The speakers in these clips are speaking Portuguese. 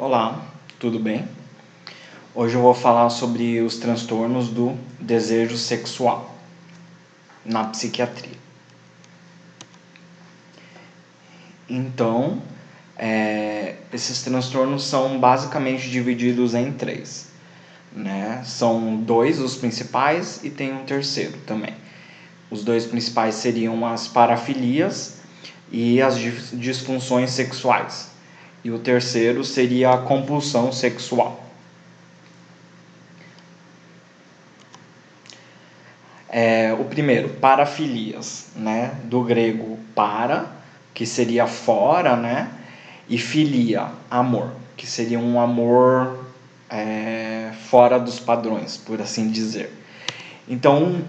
Olá, tudo bem? Hoje eu vou falar sobre os transtornos do desejo sexual na psiquiatria. Então, esses transtornos são basicamente divididos em três, né? São dois os principais e tem um terceiro também. Os dois principais seriam as parafilias e as disfunções sexuais. E o terceiro seria a compulsão sexual. O primeiro, parafilias, né? Do grego para, que seria fora, né? E filia, amor, que seria um amor fora dos padrões, por assim dizer. Então,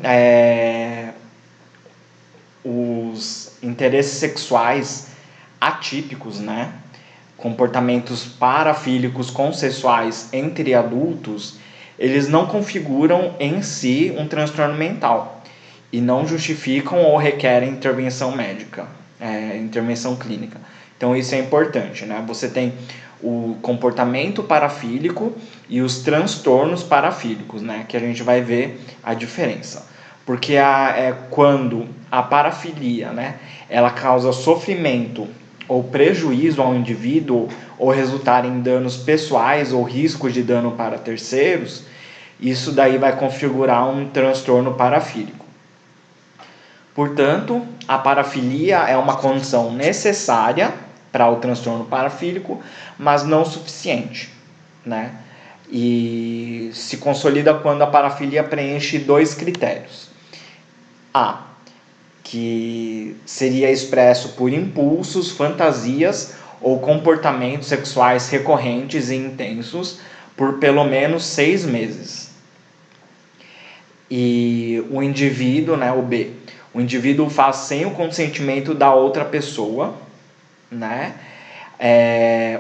os interesses sexuais atípicos, né? Comportamentos parafílicos consensuais entre adultos, eles não configuram em si um transtorno mental e não justificam ou requerem intervenção médica, intervenção clínica. Então isso é importante, né? Você tem o comportamento parafílico e os transtornos parafílicos, né? Que a gente vai ver a diferença. Porque quando a parafilia, né, ela causa sofrimento ou prejuízo ao indivíduo ou resultar em danos pessoais ou riscos de dano para terceiros, isso daí vai configurar um transtorno parafílico. Portanto, a parafilia é uma condição necessária para o transtorno parafílico, mas não suficiente, né? E se consolida quando a parafilia preenche dois critérios. A, que seria expresso por impulsos, fantasias ou comportamentos sexuais recorrentes e intensos por pelo menos 6 meses. E o indivíduo, né, o B, o indivíduo faz sem o consentimento da outra pessoa, né?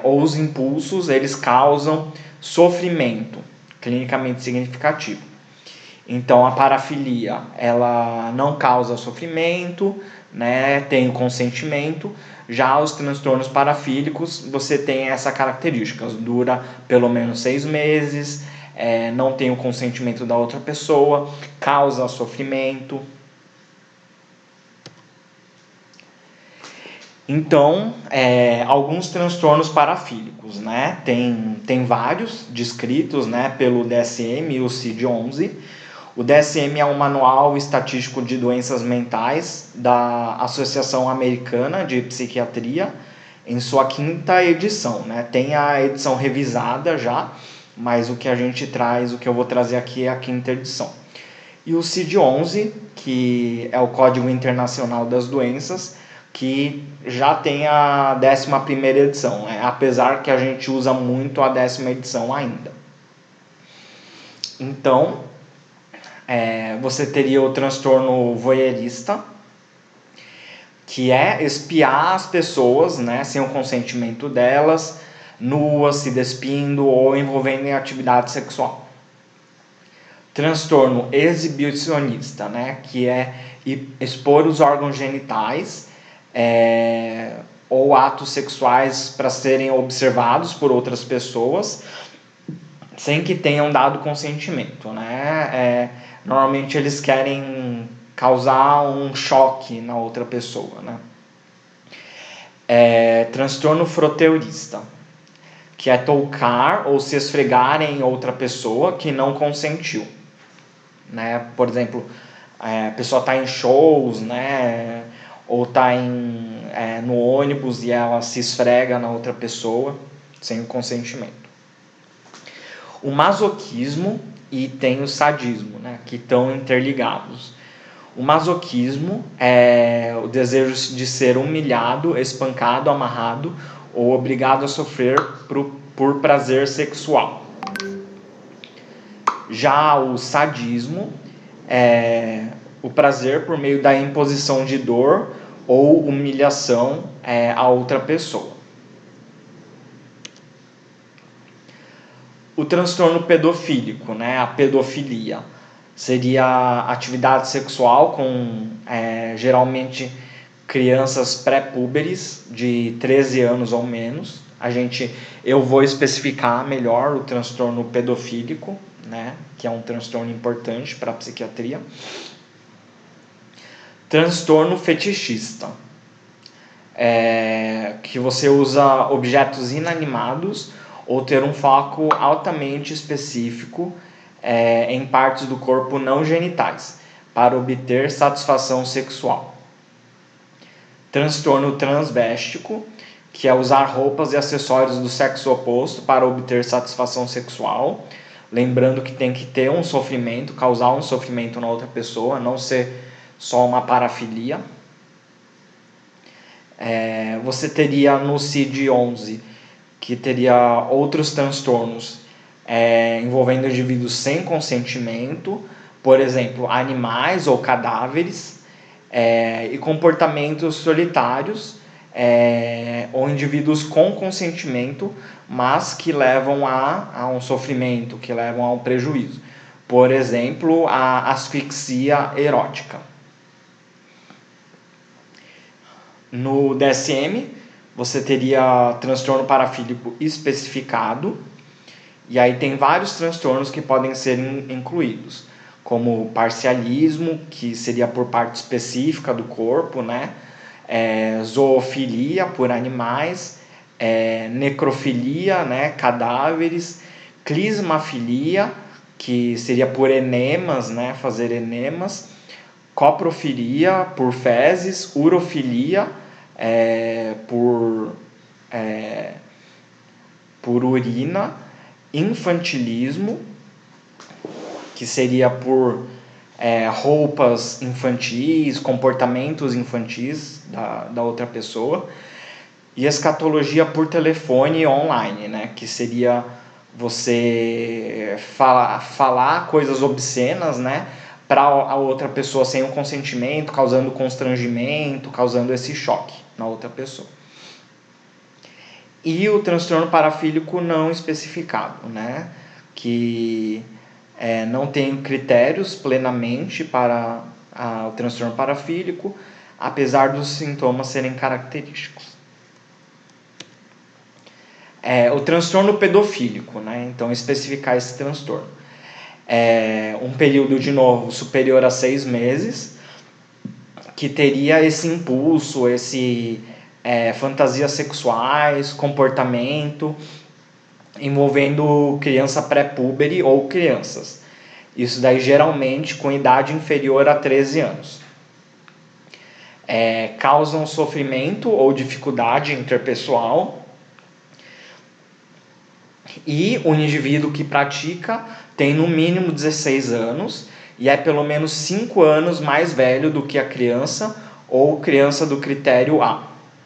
Ou os impulsos, eles causam sofrimento clinicamente significativo. Então, a parafilia, ela não causa sofrimento, né? Tem o consentimento. Já os transtornos parafílicos, você tem essa característica, dura pelo menos 6 meses, não tem o consentimento da outra pessoa, causa sofrimento. Então, alguns transtornos parafílicos, né? Tem vários descritos, né, pelo DSM e o CID-11. O DSM é um manual estatístico de doenças mentais da Associação Americana de Psiquiatria, em sua 5ª edição, né? Tem a edição revisada já, mas o que eu vou trazer aqui é a 5ª edição. E o CID-11, que é o Código Internacional das Doenças, que já tem a 11ª edição, né? Apesar que a gente usa muito a 10ª edição ainda. Então, você teria o transtorno voyeurista, que é espiar as pessoas, né, sem o consentimento delas, nuas, se despindo ou envolvendo em atividade sexual. Transtorno exibicionista, né, que é expor os órgãos genitais ou atos sexuais para serem observados por outras pessoas sem que tenham dado consentimento, né? Normalmente eles querem causar um choque na outra pessoa, né? Transtorno froteurista, que é tocar ou se esfregar em outra pessoa que não consentiu, né? Por exemplo, a pessoa está em shows, né? Ou está no ônibus e ela se esfrega na outra pessoa sem o consentimento. O masoquismo e tem o sadismo, né, que estão interligados. O masoquismo é o desejo de ser humilhado, espancado, amarrado ou obrigado a sofrer por prazer sexual. Já o sadismo é o prazer por meio da imposição de dor ou humilhação a outra pessoa. O transtorno pedofílico, né, a pedofilia, seria atividade sexual com geralmente crianças pré-púberes de 13 anos ou menos, Eu vou especificar melhor o transtorno pedofílico, né, que é um transtorno importante para a psiquiatria. Transtorno fetichista, que você usa objetos inanimados ou ter um foco altamente específico em partes do corpo não genitais para obter satisfação sexual. Transtorno transvéstico, que é usar roupas e acessórios do sexo oposto para obter satisfação sexual. Lembrando que tem que ter um sofrimento, causar um sofrimento na outra pessoa, não ser só uma parafilia. Você teria no CID-11, que teria outros transtornos envolvendo indivíduos sem consentimento, por exemplo, animais ou cadáveres, e comportamentos solitários, ou indivíduos com consentimento, mas que levam a um sofrimento, que levam a um prejuízo. Por exemplo, a asfixia erótica. No DSM, você teria transtorno parafílico especificado, e aí tem vários transtornos que podem ser incluídos, como parcialismo, que seria por parte específica do corpo, né? Zoofilia, por animais, necrofilia, né? Cadáveres, clismafilia, que seria por enemas, né? Fazer enemas, coprofilia, por fezes, urofilia, por urina, infantilismo, que seria por roupas infantis, comportamentos infantis da outra pessoa, e escatologia por telefone online, né, que seria você falar coisas obscenas, né, para a outra pessoa sem o consentimento, causando constrangimento, causando esse choque na outra pessoa. E o transtorno parafílico não especificado, né, que não tem critérios plenamente para o transtorno parafílico, apesar dos sintomas serem característicos. O transtorno pedofílico, né, então especificar esse transtorno. Um período, de novo, superior a 6 meses, que teria esse impulso, fantasias sexuais, comportamento, envolvendo criança pré-púbere ou crianças. Isso daí geralmente com idade inferior a 13 anos. Causam sofrimento ou dificuldade interpessoal, e o indivíduo que pratica tem no mínimo 16 anos e é pelo menos 5 anos mais velho do que a criança ou criança do critério A,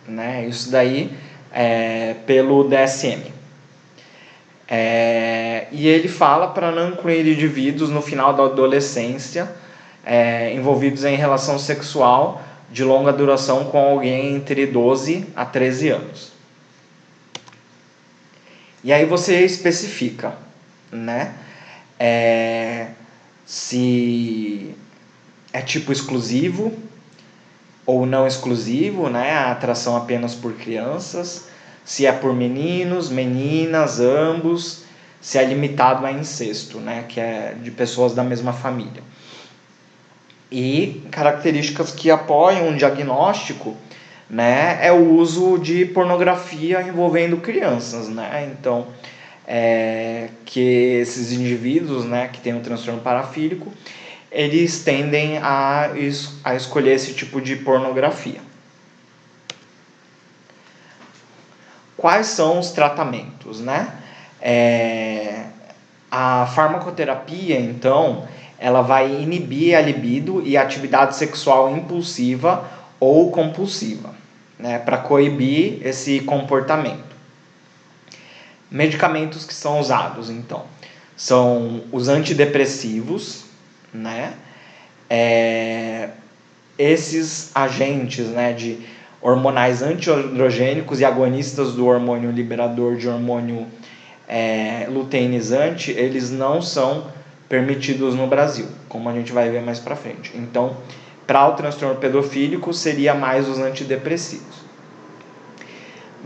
né? Isso daí pelo DSM. E ele fala para não incluir indivíduos no final da adolescência envolvidos em relação sexual de longa duração com alguém entre 12 a 13 anos. E aí você especifica, né, se é tipo exclusivo ou não exclusivo, né, a atração apenas por crianças, se é por meninos, meninas, ambos, se é limitado a incesto, né, que é de pessoas da mesma família. E características que apoiam um diagnóstico, né, é o uso de pornografia envolvendo crianças, né? Então, que esses indivíduos, né, que têm um transtorno parafílico, eles tendem a escolher esse tipo de pornografia. Quais são os tratamentos, né? A farmacoterapia, então, ela vai inibir a libido e a atividade sexual impulsiva ou compulsiva, né, para coibir esse comportamento. Medicamentos que são usados, então, são os antidepressivos, né, esses agentes, né, de hormonais antiandrogênicos e agonistas do hormônio liberador de hormônio luteinizante, eles não são permitidos no Brasil, como a gente vai ver mais para frente. Então, para o transtorno pedofílico, seria mais os antidepressivos.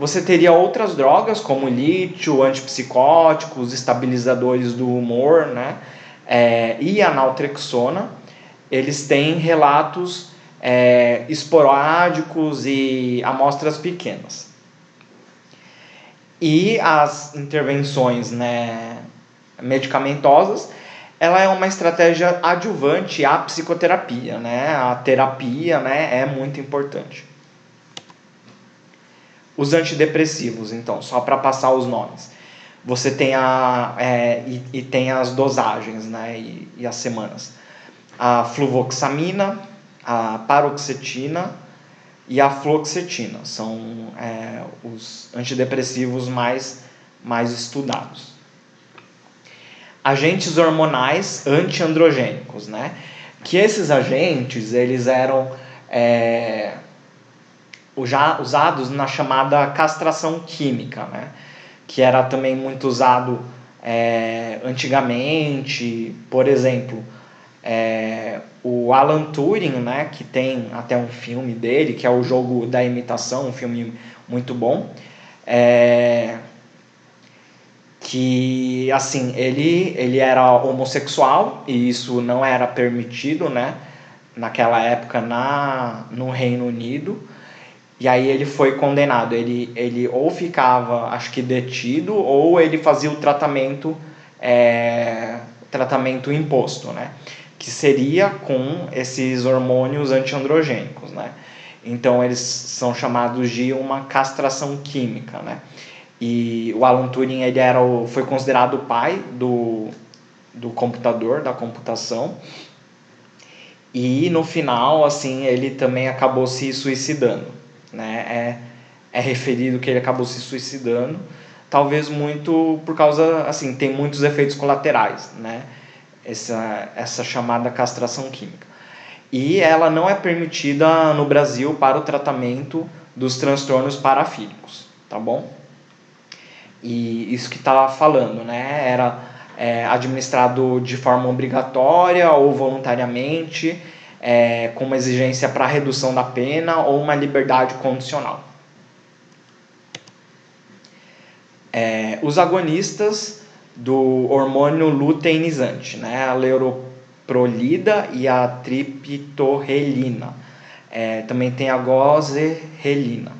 Você teria outras drogas, como lítio, antipsicóticos, estabilizadores do humor, né? E a naltrexona. Eles têm relatos esporádicos e amostras pequenas. E as intervenções, né, medicamentosas, ela é uma estratégia adjuvante à psicoterapia, né? A terapia, né, é muito importante. Os antidepressivos, então, só para passar os nomes. Você tem tem as dosagens, né, e as semanas. A fluvoxamina, a paroxetina e a fluoxetina são os antidepressivos mais estudados. Agentes hormonais antiandrogênicos, né? Que esses agentes, eles eram já usados na chamada castração química, né? Que era também muito usado antigamente. Por exemplo, o Alan Turing, né? Que tem até um filme dele, que é o Jogo da Imitação, um filme muito bom. Que assim, ele era homossexual e isso não era permitido, né, naquela época no Reino Unido. E aí ele foi condenado, ele ou ficava, acho que detido, ou ele fazia o tratamento imposto, né, que seria com esses hormônios antiandrogênicos, né. Então eles são chamados de uma castração química, né. E o Alan Turing foi considerado o pai do computador, da computação. E no final, assim, ele também acabou se suicidando, né? É referido que ele acabou se suicidando, talvez muito por causa, assim, tem muitos efeitos colaterais, né? Essa chamada castração química. E ela não é permitida no Brasil para o tratamento dos transtornos parafílicos, tá bom? E isso que está falando, né? Era administrado de forma obrigatória ou voluntariamente, com uma exigência para redução da pena ou uma liberdade condicional. Os agonistas do hormônio luteinizante, né? A leuroprolida e a triptorelina. Também tem a gozerelina,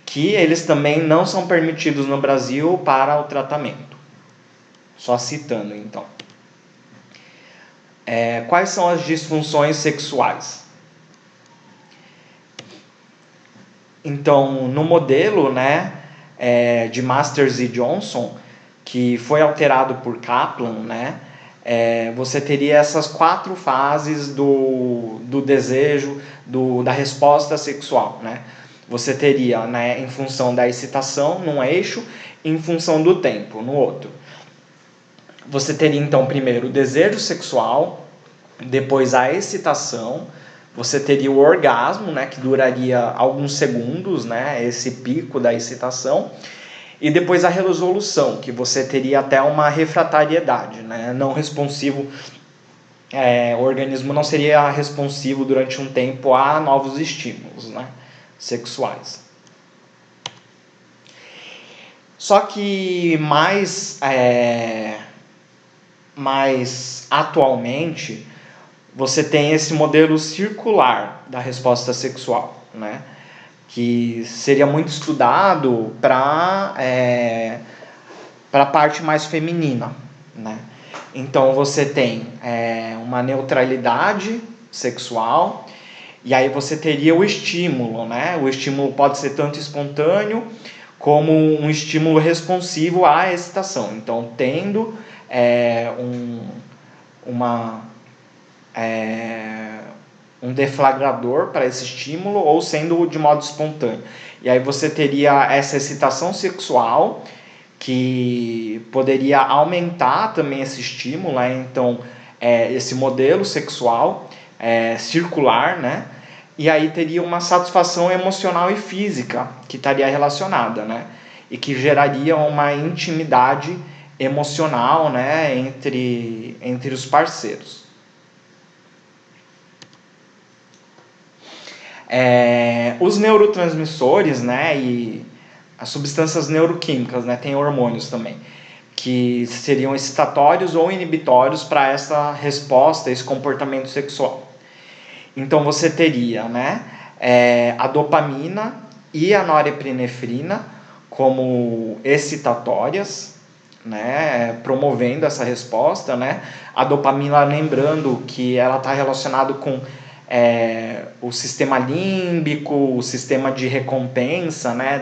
que eles também não são permitidos no Brasil para o tratamento. Só citando, então. Quais são as disfunções sexuais? Então, no modelo, né, de Masters e Johnson, que foi alterado por Kaplan, né, você teria essas 4 fases do desejo, da resposta sexual, né? Você teria, né, em função da excitação num eixo, em função do tempo no outro. Você teria então primeiro o desejo sexual, depois a excitação, você teria o orgasmo, né, que duraria alguns segundos, né, esse pico da excitação, e depois a resolução, que você teria até uma refratariedade, né, não responsivo, o organismo não seria responsivo durante um tempo a novos estímulos, né, sexuais. Só que mais atualmente, você tem esse modelo circular da resposta sexual, né? Que seria muito estudado para a parte mais feminina, né? Então você tem uma neutralidade sexual, e aí você teria o estímulo, né? O estímulo pode ser tanto espontâneo como um estímulo responsivo à excitação. Então, tendo um deflagrador para esse estímulo ou sendo de modo espontâneo. E aí você teria essa excitação sexual que poderia aumentar também esse estímulo, né? Então, esse modelo sexual circular, né? E aí teria uma satisfação emocional e física que estaria relacionada, né? E que geraria uma intimidade emocional, né? entre os parceiros. Os neurotransmissores, né? E as substâncias neuroquímicas, né? Tem hormônios também, que seriam excitatórios ou inibitórios para essa resposta, esse comportamento sexual. Então você teria, né, a dopamina e a norepinefrina como excitatórias, né, promovendo essa resposta, né? A dopamina, lembrando que ela está relacionada com o sistema límbico, o sistema de recompensa, né,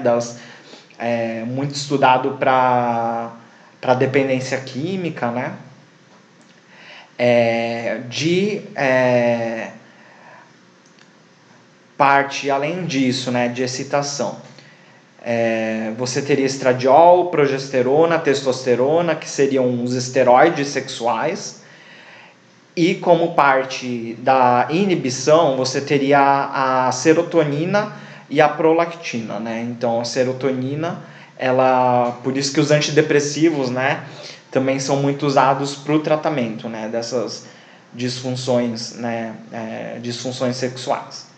muito estudado para dependência química, né? Parte, além disso, né, de excitação. Você teria estradiol, progesterona, testosterona, que seriam os esteroides sexuais. E como parte da inibição, você teria a serotonina e a prolactina, né? Então, a serotonina, por isso que os antidepressivos, né, também são muito usados para o tratamento, né, dessas disfunções, né, disfunções sexuais.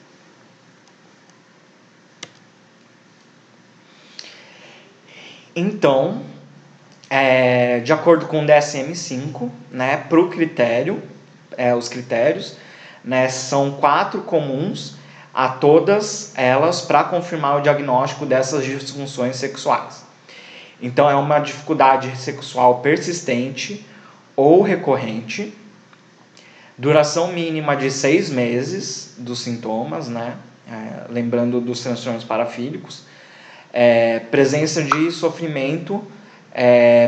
Então, de acordo com o DSM-5, né, para o critério, os critérios, né, são 4 comuns a todas elas para confirmar o diagnóstico dessas disfunções sexuais. Então, é uma dificuldade sexual persistente ou recorrente, duração mínima de 6 meses dos sintomas, né, lembrando dos transtornos parafílicos, presença de sofrimento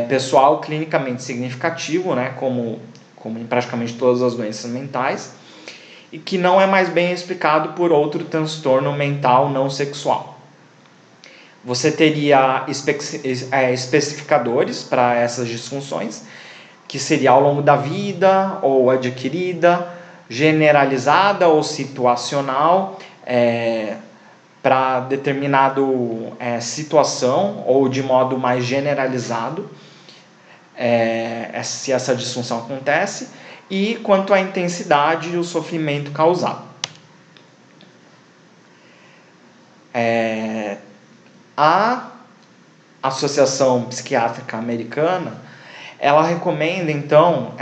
pessoal clinicamente significativo, né, como em praticamente todas as doenças mentais, e que não é mais bem explicado por outro transtorno mental não sexual. Você teria especificadores para essas disfunções, que seria ao longo da vida ou adquirida, generalizada ou situacional, para determinada situação ou de modo mais generalizado, se essa disfunção acontece, e quanto à intensidade e o sofrimento causado. A Associação Psiquiátrica Americana, ela recomenda, então,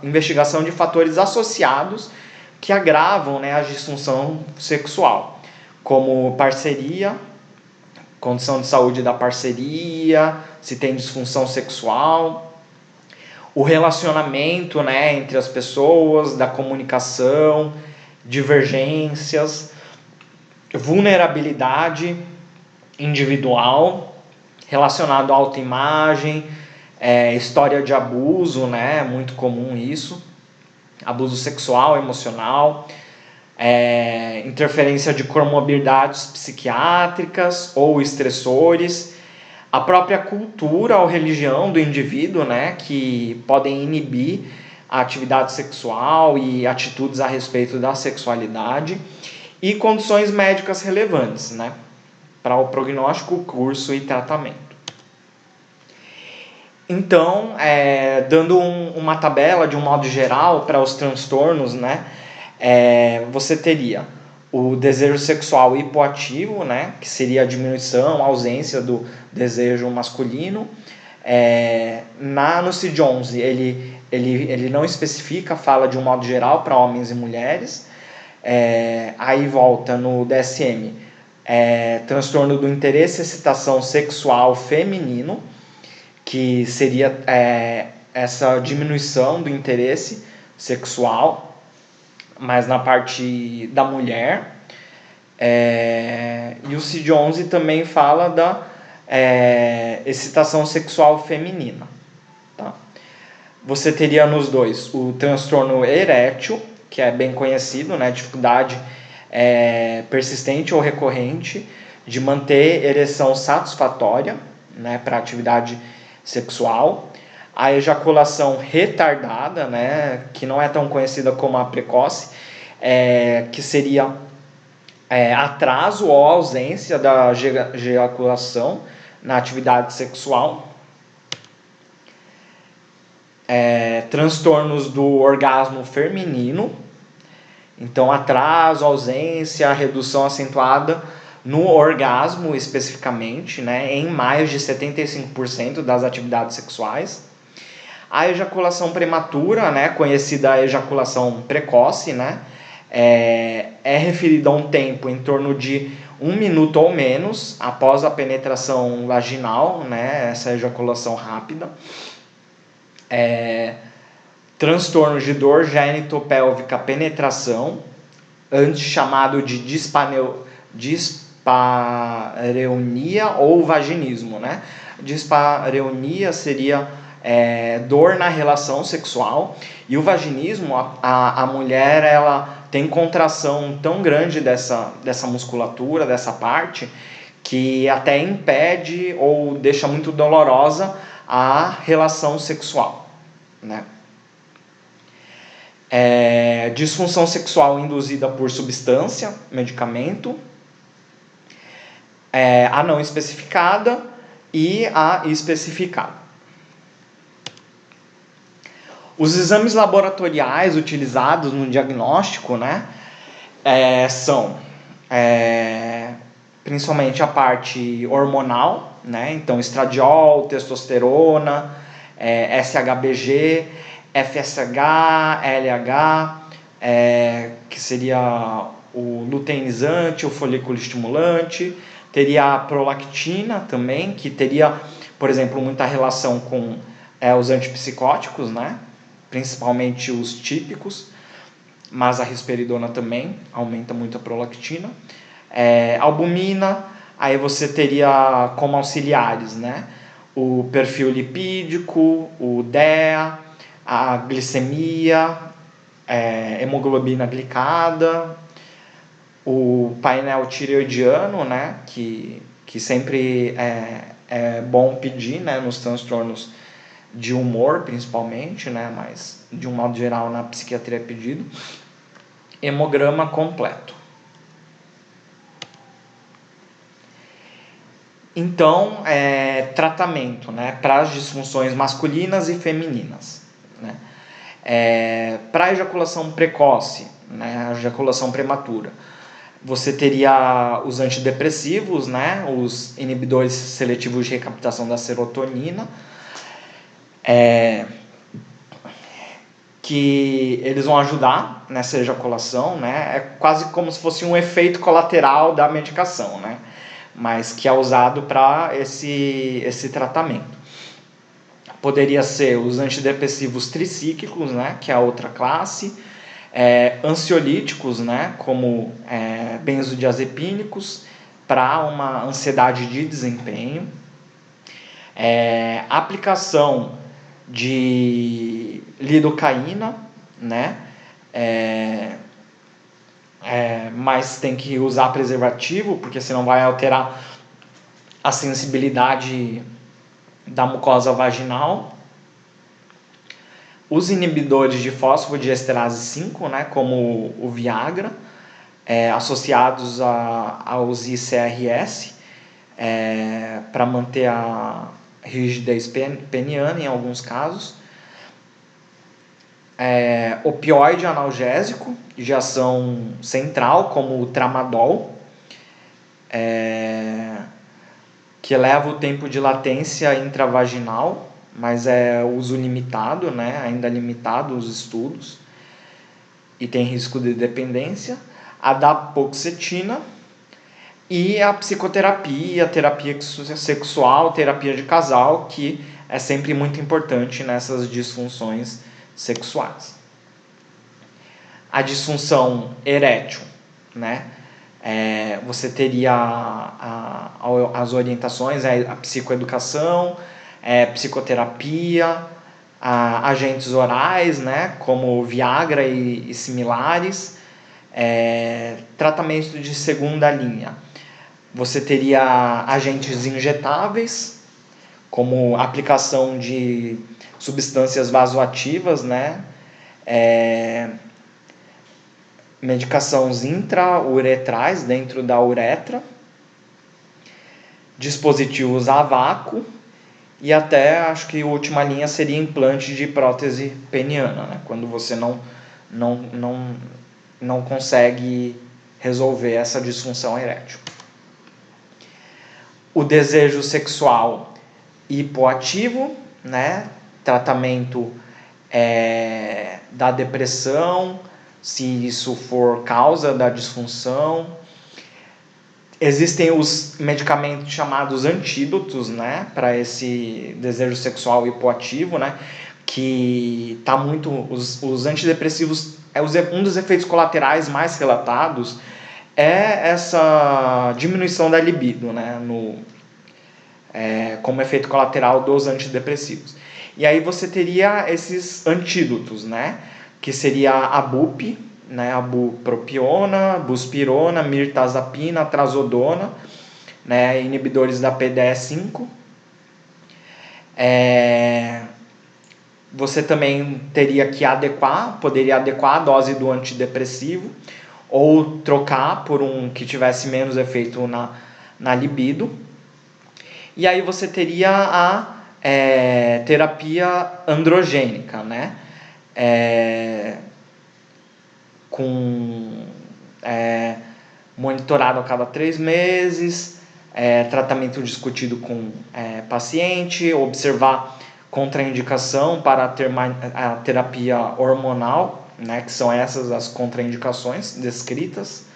investigação de fatores associados que agravam, né, a disfunção sexual, como parceria, condição de saúde da parceria, se tem disfunção sexual, o relacionamento, né, entre as pessoas, da comunicação, divergências, vulnerabilidade individual, relacionado à autoimagem, história de abuso, né, muito comum isso, abuso sexual, emocional, interferência de comorbidades psiquiátricas ou estressores, a própria cultura ou religião do indivíduo, né, que podem inibir a atividade sexual e atitudes a respeito da sexualidade, e condições médicas relevantes, né, para o prognóstico, curso e tratamento. Então, dando uma tabela de um modo geral para os transtornos, né, você teria o desejo sexual hipoativo, né, que seria a diminuição, a ausência do desejo masculino. No CID-11 ele não especifica, fala de um modo geral para homens e mulheres. Aí volta no DSM, transtorno do interesse e excitação sexual feminino, que seria essa diminuição do interesse sexual, mas na parte da mulher. E o CID-11 também fala da excitação sexual feminina. Tá? Você teria nos dois o transtorno erétil, que é bem conhecido, né? Dificuldade persistente ou recorrente de manter ereção satisfatória, né, para atividade sexual. A ejaculação retardada, né, que não é tão conhecida como a precoce, que seria atraso ou ausência da ejaculação na atividade sexual. Transtornos do orgasmo feminino, então atraso, ausência, redução acentuada no orgasmo especificamente, né, em mais de 75% das atividades sexuais. A ejaculação prematura, né, conhecida a ejaculação precoce, né, é referida a um tempo em torno de 1 minuto ou menos após a penetração vaginal, né, essa ejaculação rápida. Transtorno de dor gênito-pélvica penetração, antes chamado de dispareunia ou vaginismo, né? Dispareunia seria dor na relação sexual, e o vaginismo, a mulher ela tem contração tão grande dessa musculatura, dessa parte, que até impede ou deixa muito dolorosa a relação sexual, né? Disfunção sexual induzida por substância, medicamento, a não especificada e a especificada. Os exames laboratoriais utilizados no diagnóstico, né, são principalmente a parte hormonal, né, então estradiol, testosterona, SHBG, FSH, LH, que seria o luteinizante, o folículo estimulante, teria a prolactina também, que teria, por exemplo, muita relação com os antipsicóticos, né? Principalmente os típicos, mas a risperidona também aumenta muito a prolactina. Albumina, aí você teria como auxiliares, né? O perfil lipídico, o DEA, a glicemia, hemoglobina glicada, o painel tireoidiano, né, que sempre é bom pedir, né, nos transtornos de humor, principalmente, né, mas de um modo geral na psiquiatria é pedido. Hemograma completo. Então, tratamento, né, para as disfunções masculinas e femininas, né? Para a ejaculação precoce, né, a ejaculação prematura, você teria os antidepressivos, né, os inibidores seletivos de recaptação da serotonina, que eles vão ajudar nessa ejaculação, né, é quase como se fosse um efeito colateral da medicação, né, mas que é usado para esse tratamento. Poderia ser os antidepressivos tricíclicos, né, que é a outra classe, ansiolíticos, né, como benzodiazepínicos, para uma ansiedade de desempenho, aplicação de lidocaína, né, mas tem que usar preservativo, porque senão vai alterar a sensibilidade da mucosa vaginal. Os inibidores de fosfodiesterase 5, né, como o Viagra, associados aos ICRS, para manter a rigidez peniana em alguns casos. Opioide analgésico de ação central, como o tramadol, que eleva o tempo de latência intravaginal, mas é uso limitado, né? Ainda limitado os estudos, e tem risco de dependência. A daparoxetina e a psicoterapia, terapia sexual, terapia de casal, que é sempre muito importante nessas disfunções sexuais. A disfunção erétil, né? Você teria as orientações, a psicoeducação, psicoterapia, agentes orais, né, como Viagra e similares, tratamento de segunda linha. Você teria agentes injetáveis, como aplicação de substâncias vasoativas, né, medicações intrauretrais dentro da uretra, dispositivos a vácuo, e até acho que a última linha seria implante de prótese peniana, né? Quando você não consegue resolver essa disfunção erétil. o desejo sexual hipoativo, né? Tratamento da depressão, se isso for causa da disfunção. Existem os medicamentos chamados antídotos, né, para esse desejo sexual hipoativo, né, que tá muito, os antidepressivos, um dos efeitos colaterais mais relatados é essa diminuição da libido, né, como efeito colateral dos antidepressivos. E aí você teria esses antídotos, né, que seria a BUP, né, a bupropiona, buspirona, mirtazapina, trazodona, né, inibidores da PDE5. Você também teria que poderia adequar a dose do antidepressivo ou trocar por um que tivesse menos efeito na libido. E aí você teria a terapia androgênica, né? Com monitorado a cada 3 meses, tratamento discutido com paciente, observar contraindicação para a terapia hormonal, né, que são essas as contraindicações descritas.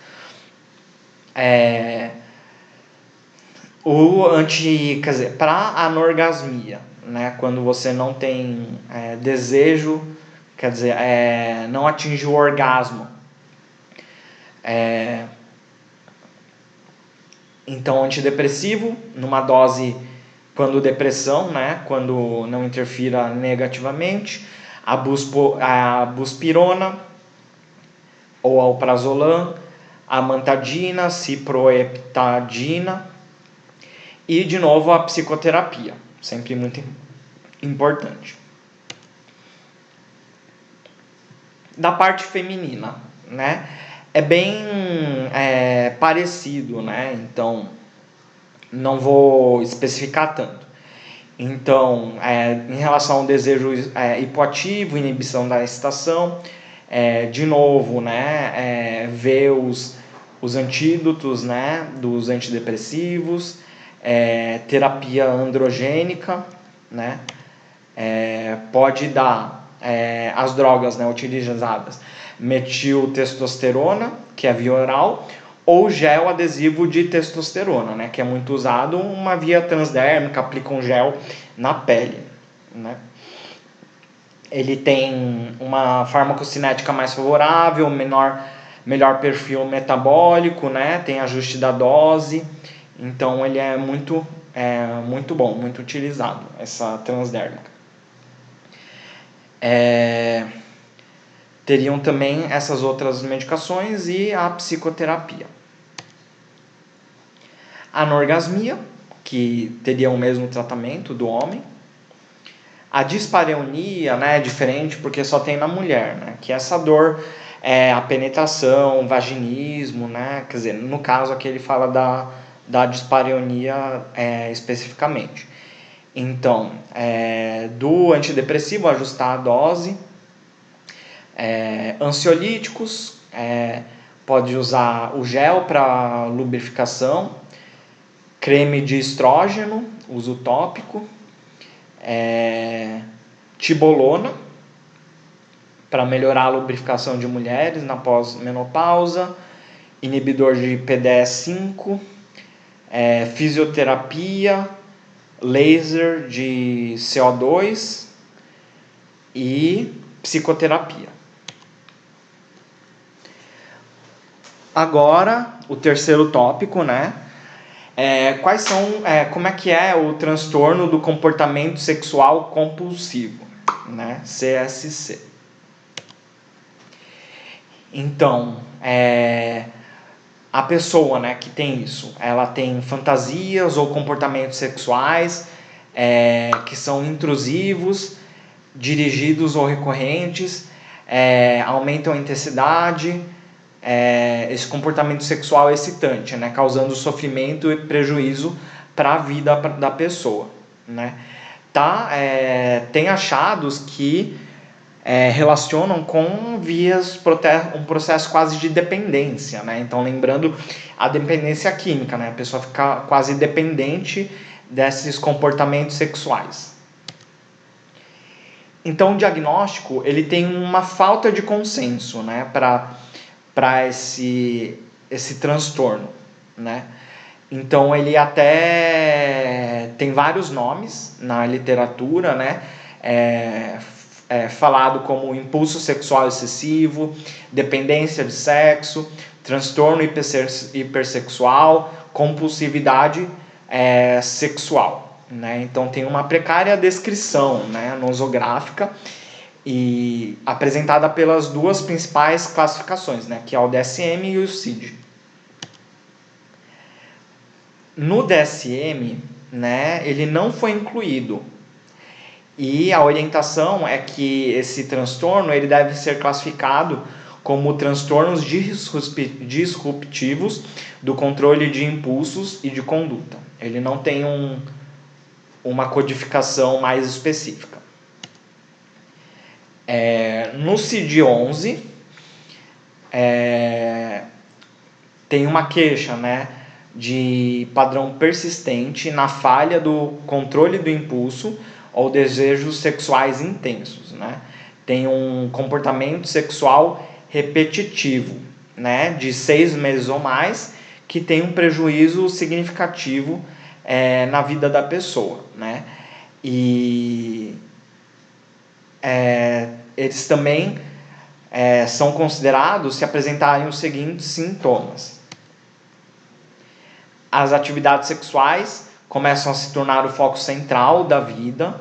Para anorgasmia, né, quando você não tem desejo, quer dizer, não atinge o orgasmo. Então, antidepressivo, numa dose quando depressão, né, quando não interfira negativamente, a buspirona ou alprazolam, a amantadina, ciproheptadina e, de novo, a psicoterapia, sempre muito importante. Da parte feminina, né, é bem parecido, né, então não vou especificar tanto. Então, em relação ao desejo hipoativo, inibição da excitação, de novo, né, ver os antídotos, né, dos antidepressivos, terapia androgênica, né, pode dar as drogas, né, utilizadas, metiltestosterona, que é via oral, ou gel adesivo de testosterona, né, que é muito usado, uma via transdérmica, aplica um gel na pele, né. Ele tem uma farmacocinética mais favorável, melhor perfil metabólico, né, tem ajuste da dose, então ele é muito bom, muito utilizado, essa transdérmica. Teriam também essas outras medicações e a psicoterapia. A anorgasmia, que teria o mesmo tratamento do homem. A dispareunia, né, é diferente porque só tem na mulher, né, que essa dor a penetração, vaginismo, né, quer dizer, no caso aqui ele fala da dispareunia especificamente. Então, do antidepressivo, ajustar a dose. Ansiolíticos, pode usar o gel para lubrificação, creme de estrógeno, uso tópico, tibolona, para melhorar a lubrificação de mulheres na pós-menopausa, inibidor de PDE5, fisioterapia, laser de CO2 e psicoterapia. Agora, o terceiro tópico, né? Como é que é o transtorno do comportamento sexual compulsivo, né? CSC. Então, a pessoa, né, que tem isso, ela tem fantasias ou comportamentos sexuais que são intrusivos, dirigidos ou recorrentes, aumentam a intensidade, esse comportamento sexual excitante, né, causando sofrimento e prejuízo para a vida da pessoa, né. Tem achados que relacionam com um processo quase de dependência, né? Então, lembrando a dependência química, né? A pessoa fica quase dependente desses comportamentos sexuais. Então, o diagnóstico ele tem uma falta de consenso, né? Para esse transtorno, né? Então, ele até tem vários nomes na literatura, né? Falado como impulso sexual excessivo, dependência de sexo, transtorno hipersexual, compulsividade sexual, né? Então tem uma precária descrição, né, nosográfica e apresentada pelas duas principais classificações, né, que é o DSM e o CID. No DSM, né, ele não foi incluído. E a orientação é que esse transtorno ele deve ser classificado como transtornos disruptivos do controle de impulsos e de conduta. Ele não tem uma codificação mais específica. No CID-11, tem uma queixa, né, de padrão persistente na falha do controle do impulso ou desejos sexuais intensos, né? Tem um comportamento sexual repetitivo, né, de 6 meses ou mais, que tem um prejuízo significativo na vida da pessoa, né? E eles também são considerados se apresentarem os seguintes sintomas. As atividades sexuais começam a se tornar o foco central da vida,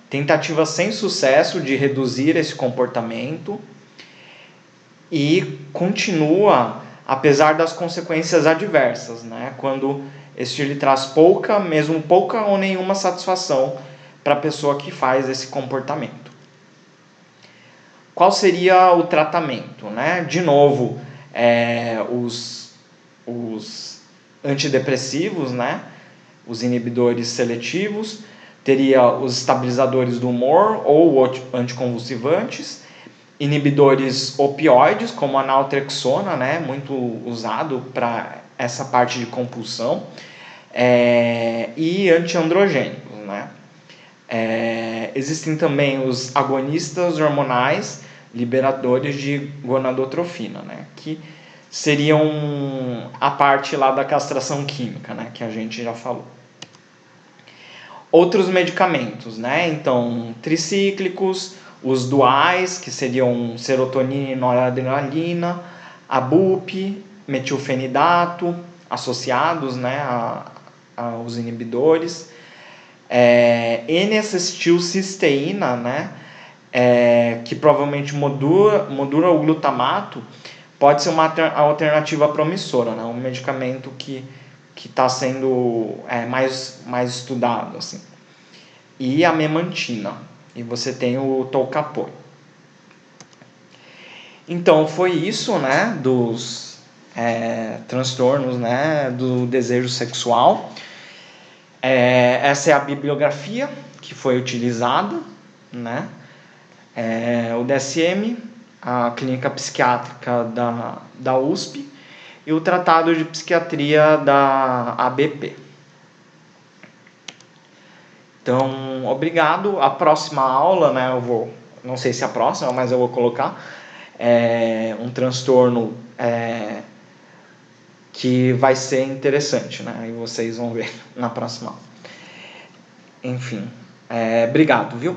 tentativas sem sucesso de reduzir esse comportamento e continua apesar das consequências adversas, né? Quando este lhe traz pouca ou nenhuma satisfação para a pessoa que faz esse comportamento. Qual seria o tratamento, né? De novo, os antidepressivos, né? Os inibidores seletivos, teria os estabilizadores do humor ou anticonvulsivantes, inibidores opioides, como a naltrexona, né? Muito usado para essa parte de compulsão, e antiandrogênicos, né? Existem também os agonistas hormonais liberadores de gonadotrofina, né? Que seriam a parte lá da castração química, né? Que a gente já falou. Outros medicamentos, né? Então, tricíclicos, os duais, que seriam serotonina e noradrenalina, a BUP, metilfenidato, associados, né, aos inibidores, N-acetilcisteína, né, que provavelmente modula o glutamato, pode ser uma alternativa promissora, né, um medicamento que está sendo mais estudado, assim. E a memantina, e você tem o tolcapone. Então foi isso, né, dos transtornos, né, do desejo sexual. Essa é a bibliografia que foi utilizada, né? O DSM, a clínica psiquiátrica da USP e o tratado de psiquiatria da ABP. Então, obrigado. A próxima aula, né, não sei se é a próxima, mas eu vou colocar um transtorno que vai ser interessante, né? E vocês vão ver na próxima aula. Enfim, obrigado, viu?